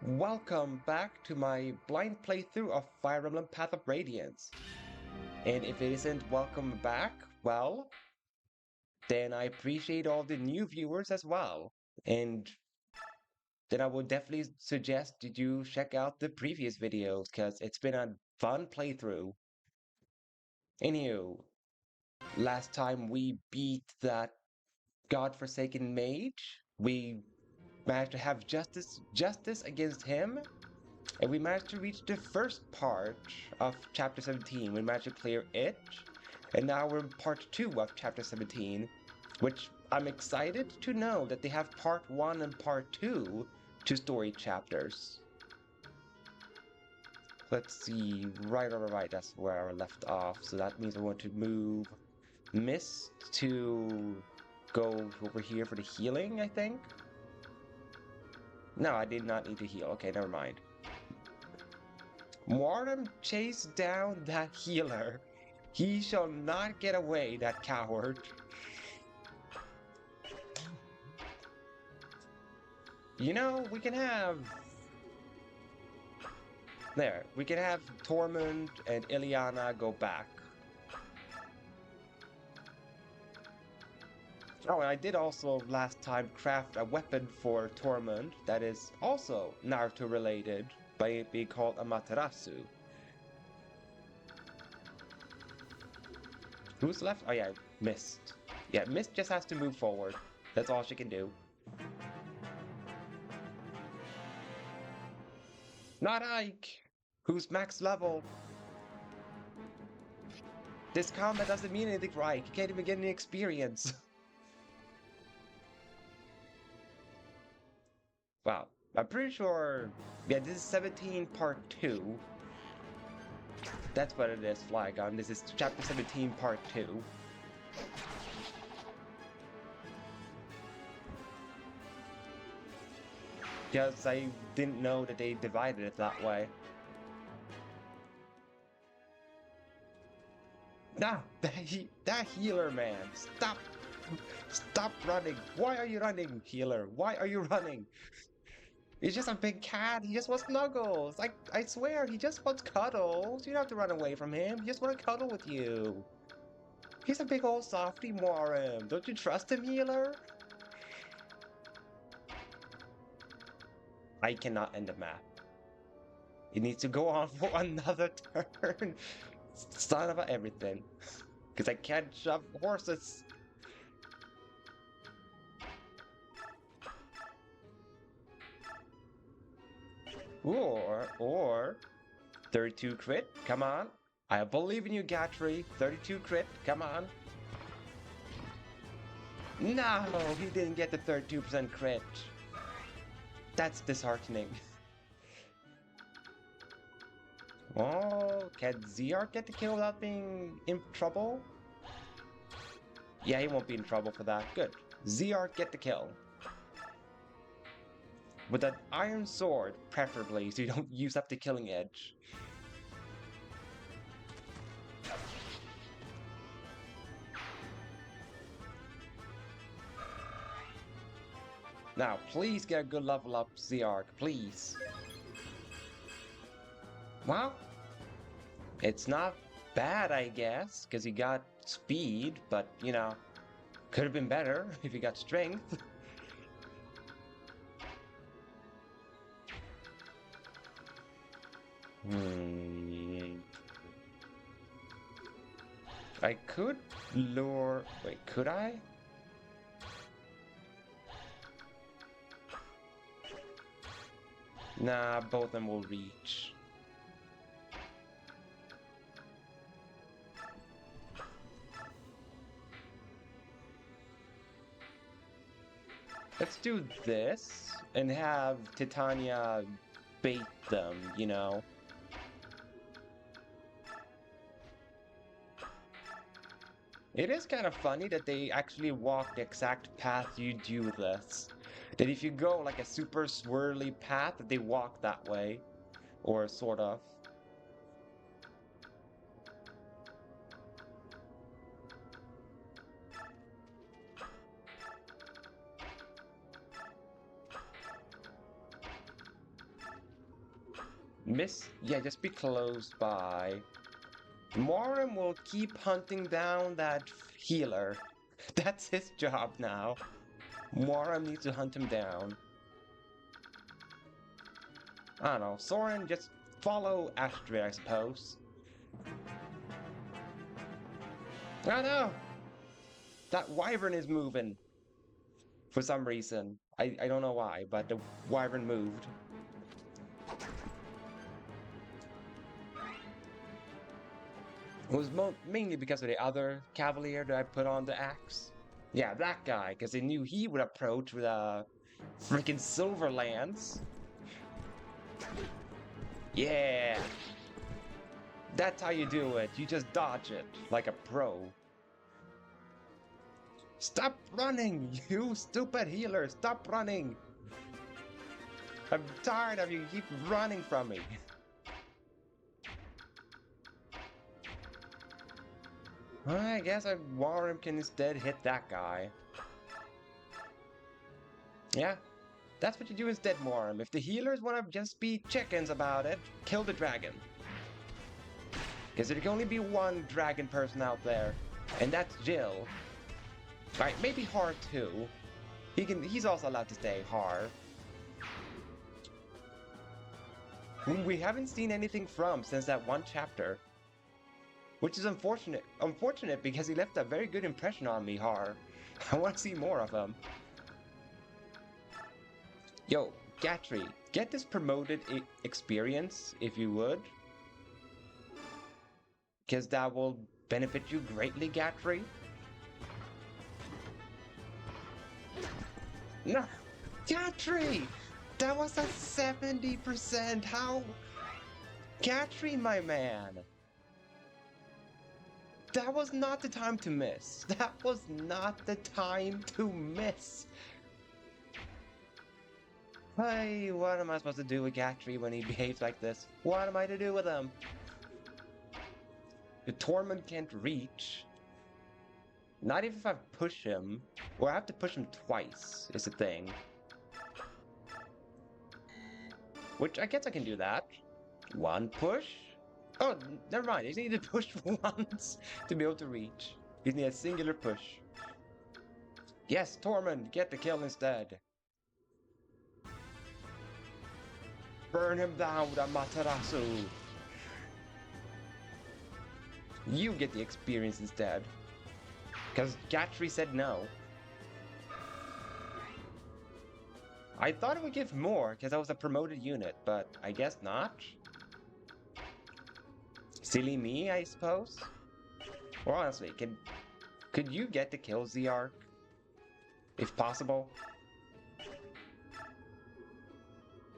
Welcome back to my blind playthrough of Fire Emblem Path of Radiance. And if it isn't welcome back, well, then I appreciate all the new viewers as well. And then I would definitely suggest that you check out the previous videos, because it's been a fun playthrough. Anywho, last time we beat that godforsaken mage, we managed to have justice against him. And we managed to reach the first part of Chapter 17. We managed to clear it. And now we're in Part 2 of Chapter 17, which I'm excited to know that they have Part 1 and Part 2 to story chapters. Let's see, right over right, that's where I left off. So that means I want to move Mist to go over here for the healing, I think. No, I did not need to heal. Okay, never mind. Mortem chased down that healer. He shall not get away, that coward. You know, we can have... There, we can have Tormund and Ileana go back. Oh, and I did also last time craft a weapon for Tormund that is also Naruto related by it being called Amaterasu. Who's left? Oh yeah, Mist. Yeah, Mist just has to move forward. That's all she can do. Not Ike! Who's max level? This combat doesn't mean anything for Ike. You can't even get any experience. Wow. I'm pretty sure... Yeah, this is 17 part 2. That's what it is, Flygon. This is chapter 17 part 2. Because I didn't know that they divided it that way. Nah, that healer man. Stop running. Why are you running, healer? Why are you running? He's just a big cat. He just wants snuggles. I swear, he just wants cuddles. You don't have to run away from him. He just want to cuddle with you. He's a big old softy, Morim. Don't you trust him, healer? I cannot end the map. It needs to go on for another turn. Son of a everything. Because I can't shove horses. Or 32 crit, come on. I believe in you, Gatry. 32 crit, come on. No, he didn't get the 32% crit. That's disheartening. Oh, can ZR get the kill without being in trouble? Yeah, he won't be in trouble for that. Good. ZR get the kill. With an iron sword, preferably, so you don't use up the killing edge. Now, please get a good level up, ZR, please. Well, it's not bad, I guess, because he got speed, but, you know, could have been better if he got strength. I could lure... Wait, could I? Nah, both of them will reach. Let's do this and have Titania bait them, you know? It is kind of funny that they actually walk the exact path you do this. That if you go like a super swirly path, that they walk that way. Or sort of. Miss? Yeah, just be close by. Morim will keep hunting down that healer. That's his job now. Morim needs to hunt him down. I don't know. Soren, just follow Astrid, I suppose. Oh no! That wyvern is moving. For some reason. I don't know why, but the wyvern moved. It was mainly because of the other cavalier that I put on the axe. Yeah, that guy, because I knew he would approach with a freaking silver lance. Yeah! That's how you do it. You just dodge it like a pro. Stop running, you stupid healer! Stop running! I'm tired of you keep running from me. I guess Warren can instead hit that guy. Yeah, that's what you do instead, Warren. If the healers want to just be chickens about it, kill the dragon. Because there can only be one dragon person out there, and that's Jill. Right, maybe Har too. He's also allowed to stay, Har. Whom we haven't seen anything from since that one chapter. Which is unfortunate. Unfortunate because he left a very good impression on me, Har. I want to see more of him. Yo, Gatry, get this promoted experience, if you would. Because that will benefit you greatly, Gatry. No! Gatry! That was a 70%! How? Gatry, my man! That was not the time to miss. That was not the time to miss. Hey, what am I supposed to do with Gatry when he behaves like this? What am I to do with him? The Torment can't reach. Not even if I push him. Or I have to push him twice, is the thing. Which I guess I can do that. One push. Oh, never mind. I just need to push once to be able to reach. You need a singular push. Yes, Tormund, get the kill instead. Burn him down with a Matarasu. You get the experience instead. Because Gatry said no. I thought it would give more because I was a promoted unit, but I guess not. Silly me, I suppose? Or honestly, could you get to kill Zerk? If possible?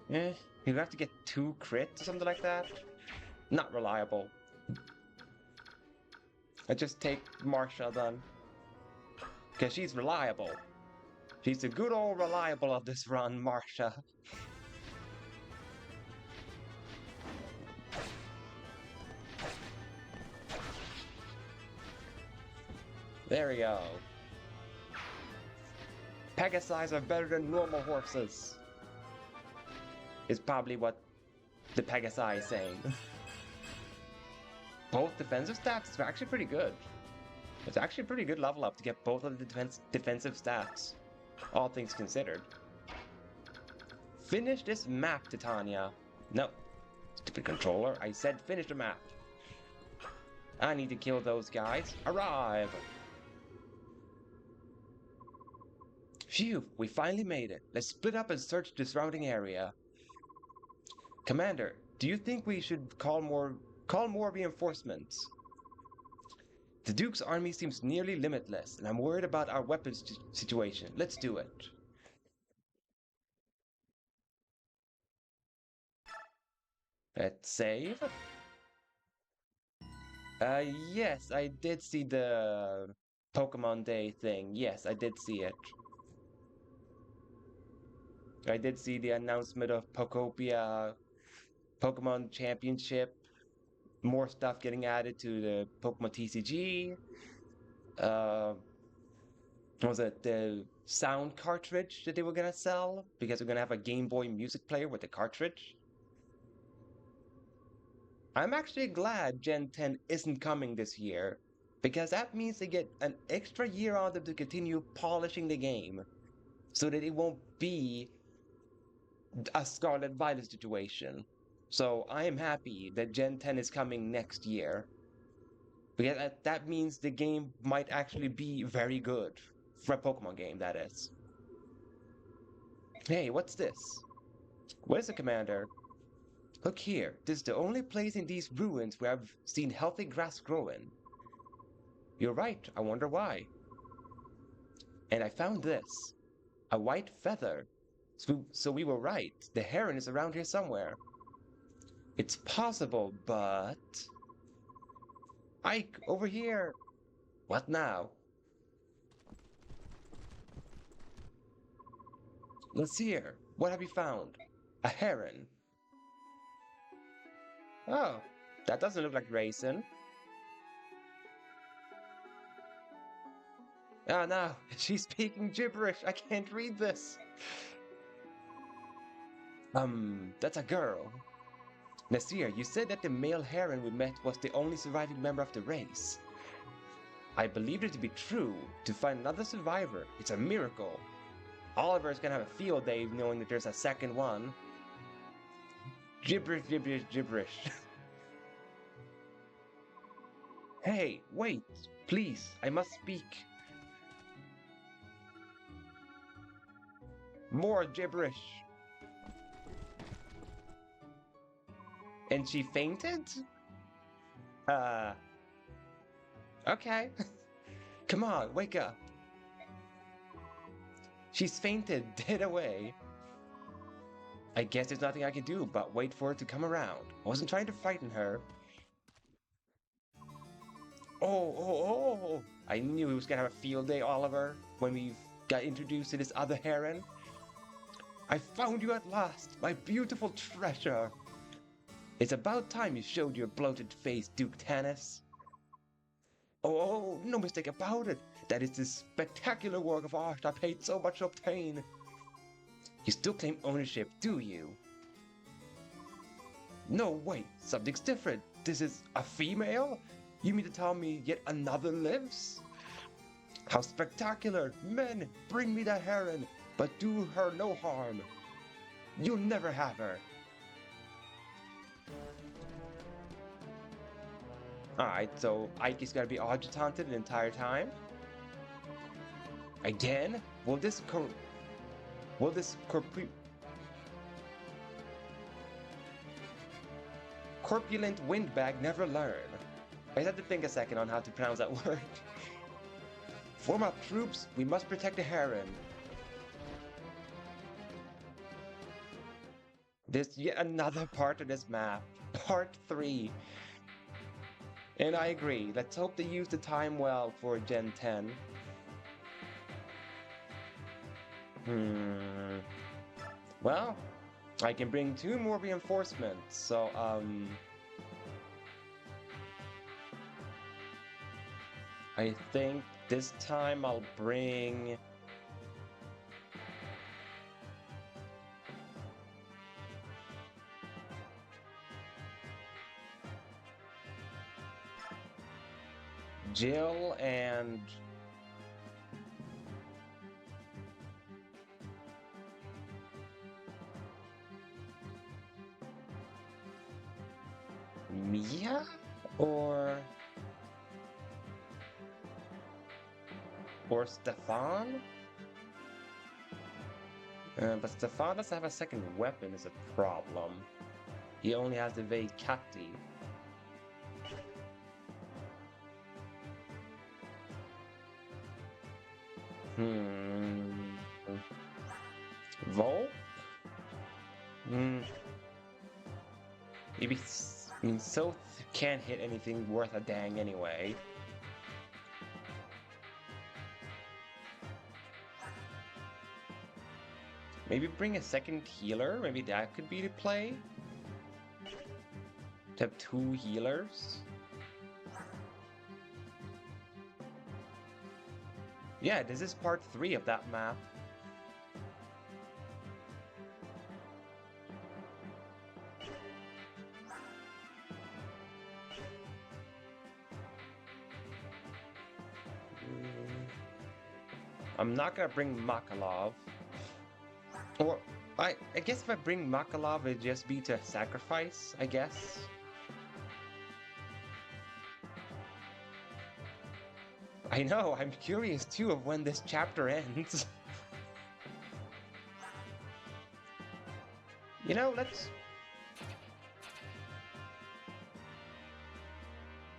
You have to get 2 crits or something like that? Not reliable. I just take Marsha then. Because she's reliable. She's the good old reliable of this run, Marsha. There we go. Pegasi are better than normal horses. Is probably what the Pegasi is saying. Both defensive stats are actually pretty good. It's actually a pretty good level up to get both of the defensive stats, all things considered. Finish this map, Titania. No, stupid controller. I said finish the map. I need to kill those guys. Arrive! Phew, we finally made it. Let's split up and search the surrounding area. Commander, do you think we should call more reinforcements? The Duke's army seems nearly limitless, and I'm worried about our weapons situation. Let's do it. Let's save. Yes, I did see the Pokemon Day thing. Yes, I did see it. I did see the announcement of Pokopia Pokemon Championship. More stuff getting added to the Pokemon TCG. Was it the sound cartridge that they were gonna sell? Because we're gonna have a Game Boy music player with the cartridge. I'm actually glad Gen 10 isn't coming this year, because that means they get an extra year on them to continue polishing the game, so that it won't be a Scarlet Violet situation. So I am happy that Gen 10 is coming next year, because that means the game might actually be very good. For a Pokemon game, that is. Hey, what's this? What is it, Commander? Look here, this is the only place in these ruins where I've seen healthy grass growing. You're right, I wonder why. And I found this. A white feather. So we were right. The Heron is around here somewhere. It's possible, but... Ike, over here! What now? Let's hear. What have you found? A heron. Oh, that doesn't look like raisin. Ah, no, she's speaking gibberish. I can't read this. That's a girl. Nasir, you said that the male heron we met was the only surviving member of the race. I believed it to be true. To find another survivor, it's a miracle. Oliver's gonna have a field day knowing that there's a second one. Gibberish, gibberish, gibberish. Hey, wait, please, I must speak. More gibberish. And she fainted? Okay. Come on, wake up. She's fainted, dead away. I guess there's nothing I can do but wait for her to come around. I wasn't trying to frighten her. Oh. I knew he was gonna have a field day, Oliver, when we got introduced to this other heron. I found you at last, my beautiful treasure. It's about time you showed your bloated face, Duke Tanis. Oh, no mistake about it. That is this spectacular work of art I paid so much to obtain. You still claim ownership, do you? No, wait, something's different. This is a female? You mean to tell me yet another lives? How spectacular! Men, bring me that heron, but do her no harm. You'll never have her. Alright, so Ike is gonna be agitanted the entire time? Again? Will this corpulent windbag never learn? I had to think a second on how to pronounce that word. Form up troops, we must protect the heron. There's yet another part of this map. Part 3. And I agree, let's hope they use the time well for Gen 10. Well, I can bring 2 more reinforcements, so, I think this time I'll bring... Jill and... Mia? Or Stefan? But Stefan doesn't have a second weapon is a problem. He only has the Veikati. Volk? Maybe... I mean, Soth can't hit anything worth a dang anyway. Maybe bring a second healer? Maybe that could be the play? To have 2 healers? Yeah, this is part 3 of that map. I'm not gonna bring Makalov. Or, I guess if I bring Makalov, it'd just be to sacrifice, I guess. I know, I'm curious too of when this chapter ends. You know,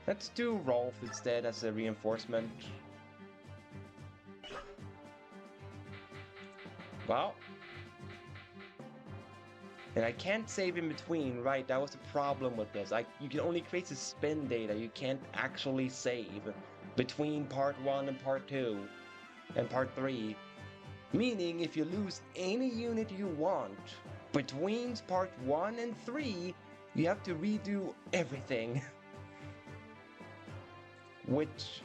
let's do Rolf instead as a reinforcement. Well, and I can't save in between, right? That was the problem with this. You can only create the spin data. You can't actually save between part 1 and part 2 and part 3. Meaning, if you lose any unit you want between part 1 and 3, you have to redo everything. Which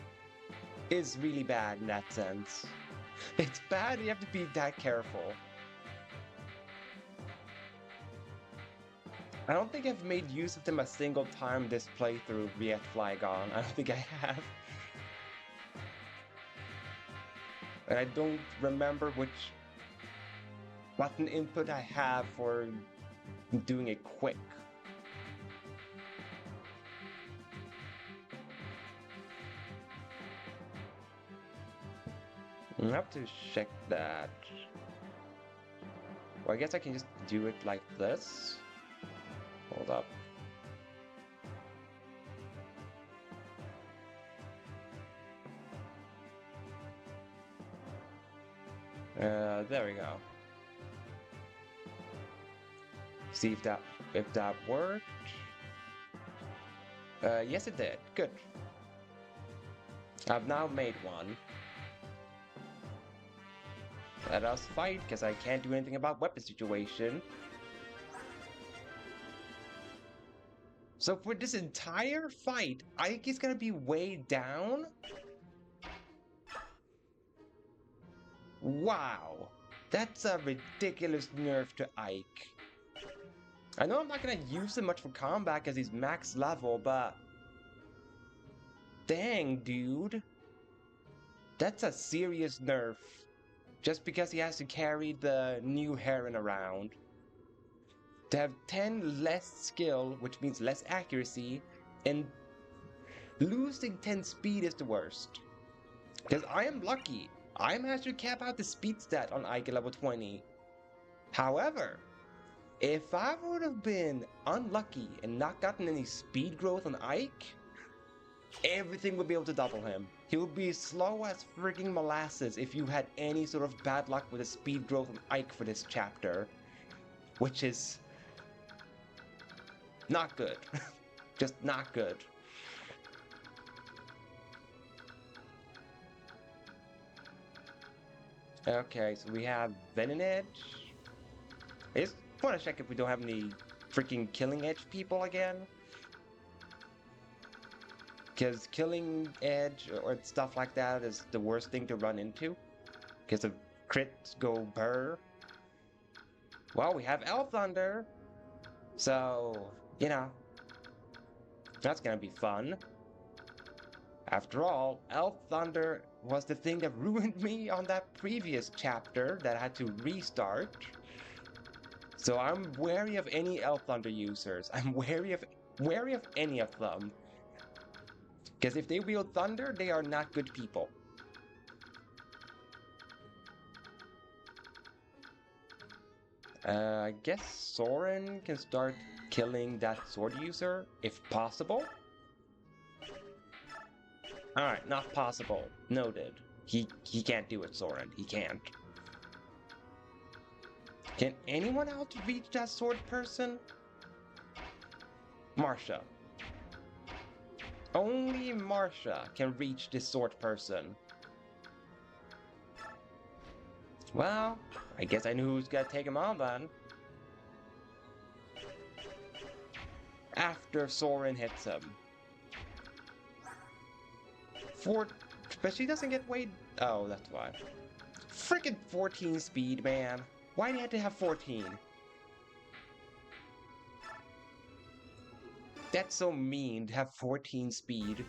is really bad in that sense. It's bad, you have to be that careful. I don't think I've made use of them a single time this playthrough yet, Flygon. I don't think I have. And I don't remember which button input I have for doing it quick. I have to check that. Well, I guess I can just do it like this. Hold up. There we go. See if that worked. Yes it did. Good. I've now made one. Let us fight, because I can't do anything about weapon situation. So for this entire fight, Ike is gonna be way down? Wow. That's a ridiculous nerf to Ike. I know I'm not gonna use him much for combat because he's max level, but... Dang, dude. That's a serious nerf. Just because he has to carry the new Heron around. To have 10 less skill, which means less accuracy, and losing 10 speed is the worst. Because I am lucky. I managed to cap out the speed stat on Ike at level 20. However, if I would have been unlucky and not gotten any speed growth on Ike, everything would be able to double him. He would be slow as freaking molasses if you had any sort of bad luck with the speed growth on Ike for this chapter. Which is... not good. Just not good. Okay, so we have Venom Edge. I just want to check if we don't have any freaking Killing Edge people again. Because Killing Edge or stuff like that is the worst thing to run into. Because of crits go burr. Well, we have Elf Thunder. So, you know, that's gonna be fun. After all, Elf Thunder was the thing that ruined me on that previous chapter that I had to restart. So I'm wary of any Elf Thunder users. I'm wary of any of them. Because if they wield thunder, they are not good people. I guess Soren can start killing that sword user, if possible. Alright, not possible. Noted. He can't do it, Soren. He can't. Can anyone else reach that sword person? Marsha. Only Marsha can reach this sword person. Well, I guess I knew who's gonna take him on then. After Soren hits him. But she doesn't get weight. Oh, that's why. Frickin' 14 speed, man. Why do you have to have 14? That's so mean to have 14 speed.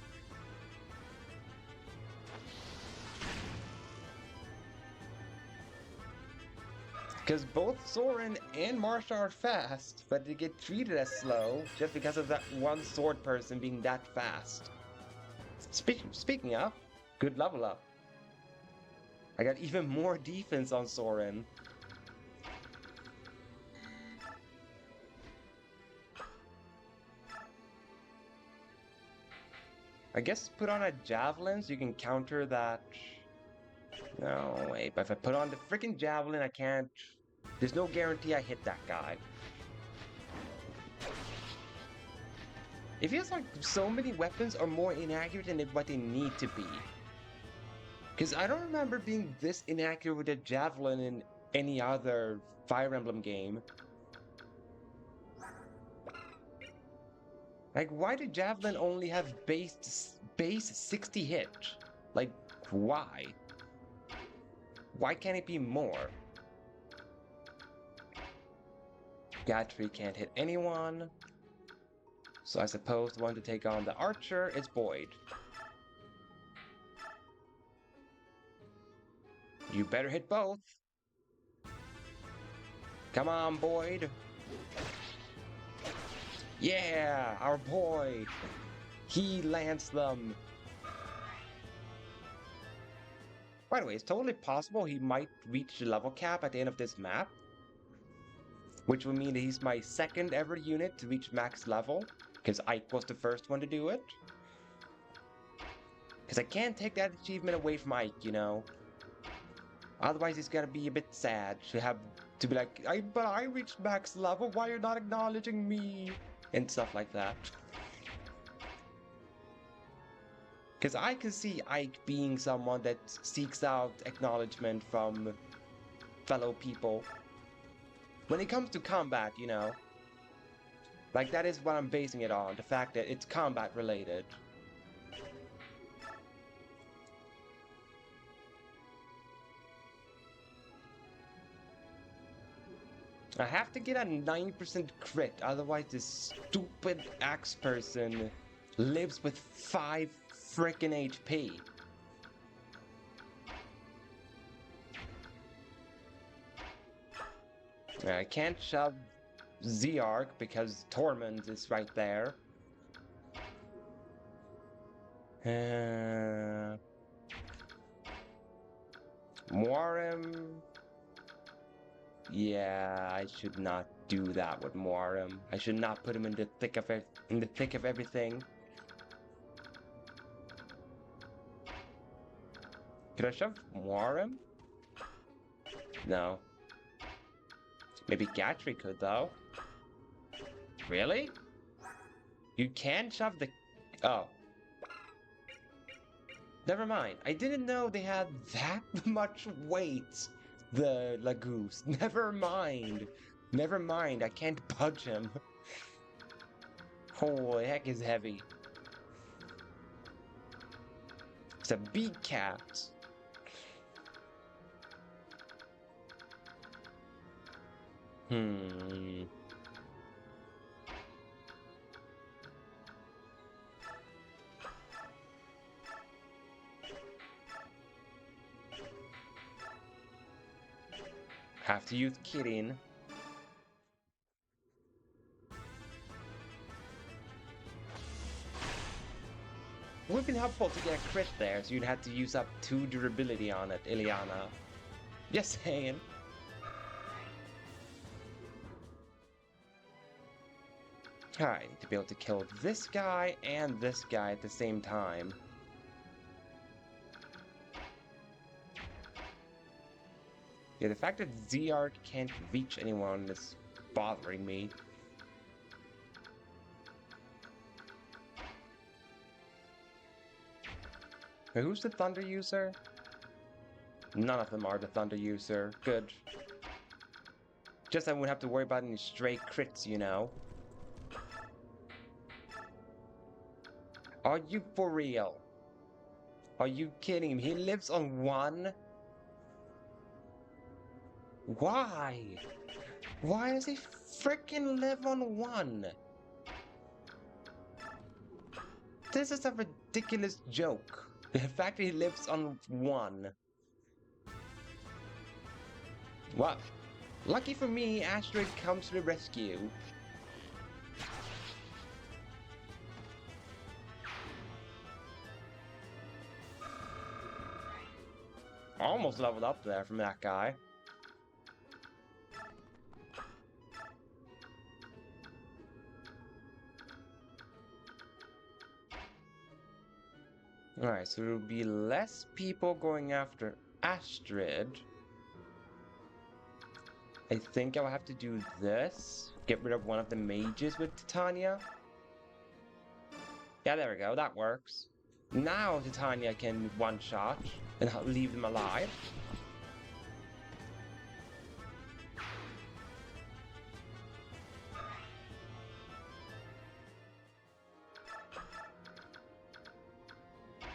Because both Soren and Marsha are fast, but they get treated as slow just because of that one sword person being that fast. Speaking of, good level up. I got even more defense on Soren. I guess put on a javelin so you can counter that. No, wait, but if I put on the freaking javelin, I can't. There's no guarantee I hit that guy. It feels like so many weapons are more inaccurate than what they need to be. Because I don't remember being this inaccurate with a javelin in any other Fire Emblem game. Like, why did javelin only have base 60 hit? Like, why? Why can't it be more? Gatry can't hit anyone. So I suppose the one to take on the archer is Boyd. You better hit both. Come on, Boyd. Yeah, our boy. He lands them. By the way, it's totally possible he might reach the level cap at the end of this map. Which would mean that he's my second ever unit to reach max level. Because Ike was the first one to do it. Because I can't take that achievement away from Ike, you know. Otherwise, he's gonna be a bit sad to be like, but I reached max level, why are you not acknowledging me? And stuff like that. Because I can see Ike being someone that seeks out acknowledgement from fellow people. When it comes to combat, you know. Like, that is what I'm basing it on, the fact that it's combat related. I have to get a 9% crit, otherwise this stupid axe person lives with 5 frickin' HP. I can't shove Z-Arc because Tormund is right there. Moirim. Yeah, I should not do that with Moirim. I should not put him in the thick of everything. Could I shove Moirim? No. Maybe Gatry could though. Really? You can shove the... Oh. Never mind. I didn't know they had that much weight. The Lagoose. Never mind. Never mind. I can't budge him. Holy heck is heavy. It's a big cat. Have to use Kirin. Would have been helpful to get a crit there, so you'd have to use up 2 durability on it, Ileana. Just saying. Alright, to be able to kill this guy and this guy at the same time. Yeah, the fact that Z-Arc can't reach anyone is bothering me. Wait, who's the Thunder user? None of them are the Thunder user. Good. Just I wouldn't have to worry about any stray crits, you know. Are you for real? Are you kidding me? He lives on 1? Why? Why does he freaking live on 1? This is a ridiculous joke. The fact that he lives on 1. What? Lucky for me, Asteroid comes to the rescue. Almost leveled up there from that guy. Alright, so there'll be less people going after Astrid. I think I'll have to do this. Get rid of one of the mages with Titania. Yeah, there we go, that works. Now Titania can one-shot and leave them alive.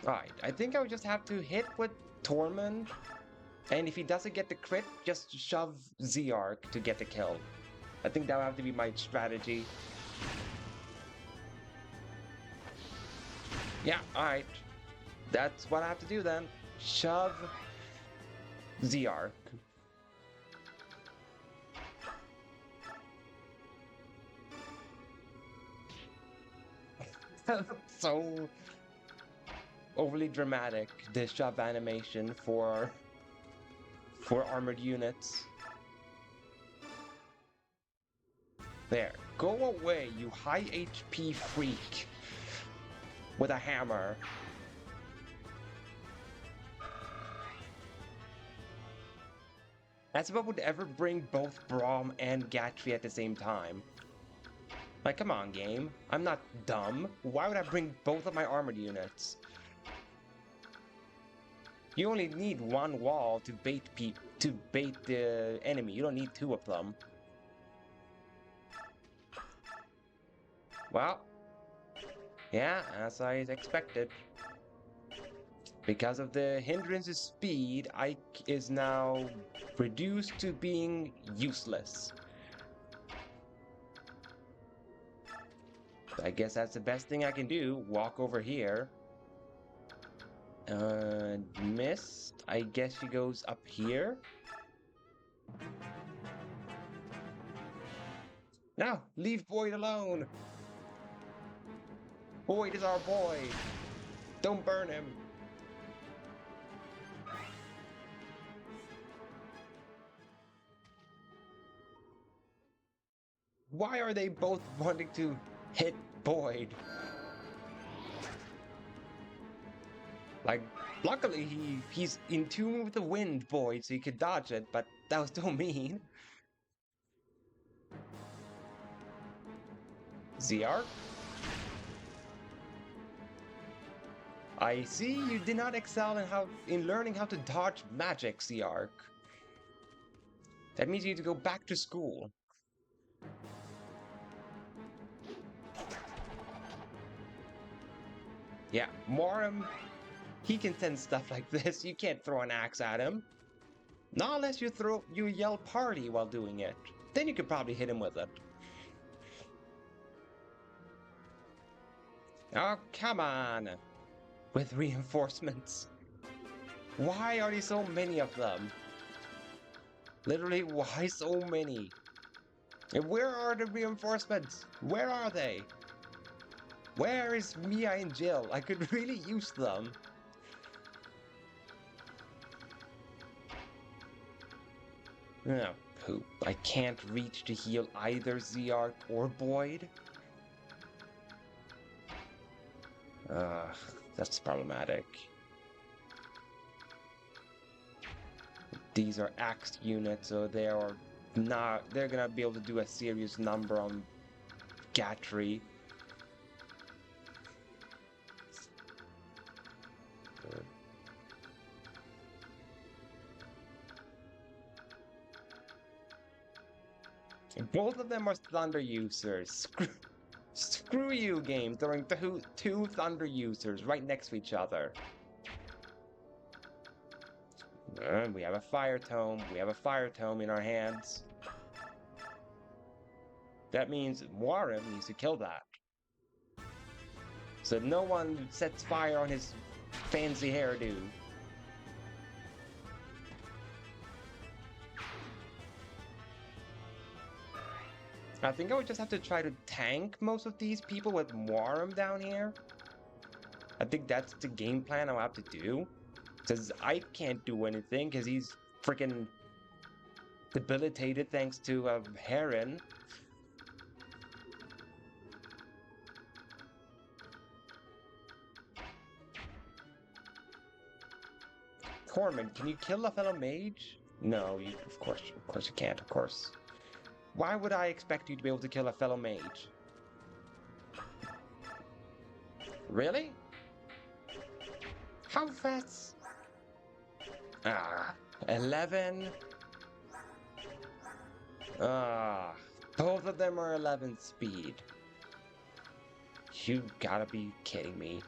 Alright, I think I would just have to hit with Tormund, and if he doesn't get the crit, just shove Z-Arc to get the kill. I think that would have to be my strategy. Yeah, alright. That's what I have to do then. Shove Z-Arc. So overly dramatic, the shove animation for armored units. There. Go away, you high HP freak. With a hammer. As if I would ever bring both Braum and Gatry at the same time. Like, come on, game. I'm not dumb. Why would I bring both of my armored units? You only need one wall to bait the enemy. You don't need two of them. Well, yeah, as I expected. Because of the hindrance's speed, Ike is now reduced to being useless. I guess that's the best thing I can do. Walk over here. Missed. I guess she goes up here. No, leave Boyd alone. Boyd is our boy. Don't burn him. Why are they both wanting to hit Boyd? Like, luckily he's in tune with the wind, Boyd, so he could dodge it, but that was still mean. Z-Arc? I see you did not excel in learning how to dodge magic, Z-Arc. That means you need to go back to school. Yeah, Morim, he can send stuff like this. You can't throw an axe at him. Not unless you yell party while doing it. Then you could probably hit him with it. Oh, come on. With reinforcements. Why are there so many of them? Literally, why so many? And where are the reinforcements? Where are they? Where is Mia and Jill? I could really use them. Oh, poop. I can't reach to heal either Z-Arc or Boyd. That's problematic. These are axed units, so they're gonna be able to do a serious number on Gatry. Both of them are thunder users. Screw you, game, throwing two thunder users right next to each other. We have a fire tome. We have a fire tome in our hands. That means Warren needs to kill that. So no one sets fire on his fancy hairdo. I think I would just have to try to tank most of these people with Warm down here. I think that's the game plan I'll have to do. Because I can't do anything because he's freaking debilitated thanks to Heron. Corman, can you kill a fellow mage? No, of course you can't, of course. Why would I expect you to be able to kill a fellow mage? Really? How fast? Ah, 11? Ah, both of them are 11 speed. You gotta be kidding me.